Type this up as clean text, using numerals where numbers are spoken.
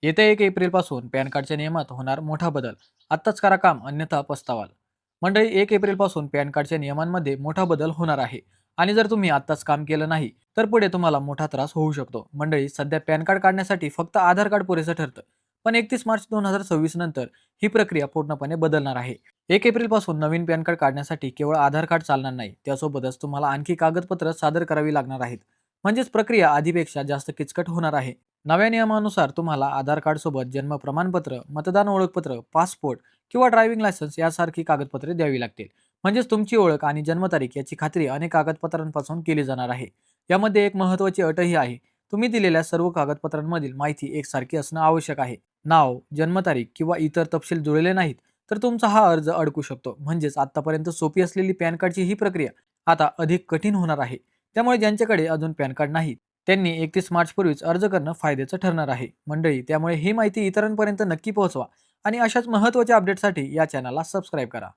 येत्या 1 एप्रिलपासून पॅन कार्डच्या नियमात होणार मोठा बदल. आत्ताच करा काम अन्यथा पस्तावाल. मंडळी, 1 एप्रिलपासून पॅन कार्डच्या नियमांमध्ये मोठा बदल होणार आहे. आणि जर तुम्ही आत्ताच काम केलं नाही तर पुढे तुम्हाला मोठा त्रास होऊ शकतो. मंडळी, सध्या पॅन कार्ड काढण्यासाठी फक्त आधार कार्ड पुरेसं ठरतं. पण 31 मार्च 2026 नंतर ही प्रक्रिया पूर्णपणे बदलणार आहे. 1 एप्रिलपासून नवीन पॅन कार्ड काढण्यासाठी केवळ आधार कार्ड चालणार नाही, त्यासोबतच तुम्हाला आणखी कागदपत्र सादर करावी लागणार आहेत. म्हणजेच प्रक्रिया आधीपेक्षा जास्त किचकट होणार आहे. नव्या नियमानुसार तुम्हाला आधार कार्ड सोबत जन्म प्रमाणपत्र, मतदान ओळखपत्र, पासपोर्ट किंवा ड्रायव्हिंग लायसन्स यासारखी कागदपत्रे द्यावी लागतील. म्हणजेच तुमची ओळख आणि जन्मतारीख याची खात्री अनेक कागदपत्रांपासून केली जाणार आहे. यामध्ये एक महत्त्वाची अटही आहे. तुम्ही दिलेल्या सर्व कागदपत्रांमधील माहिती एकसारखी असणं आवश्यक आहे. नाव, जन्मतारीख किंवा इतर तपशील जुळले नाहीत तर तुमचा हा अर्ज अडकू शकतो. म्हणजेच आतापर्यंत सोपी असलेली पॅन कार्डची ही प्रक्रिया आता अधिक कठीण होणार आहे. त्यामुळे ज्यांच्याकडे अजून पॅन कार्ड नाही त्यांनी 31 मार्च पूर्वीच अर्ज करणं फायद्याचं ठरणार आहे. मंडळी, त्यामुळे ही माहिती इतरांपर्यंत नक्की पोहोचवा आणि अशाच महत्त्वाच्या अपडेटसाठी या चॅनलला सबस्क्राईब करा.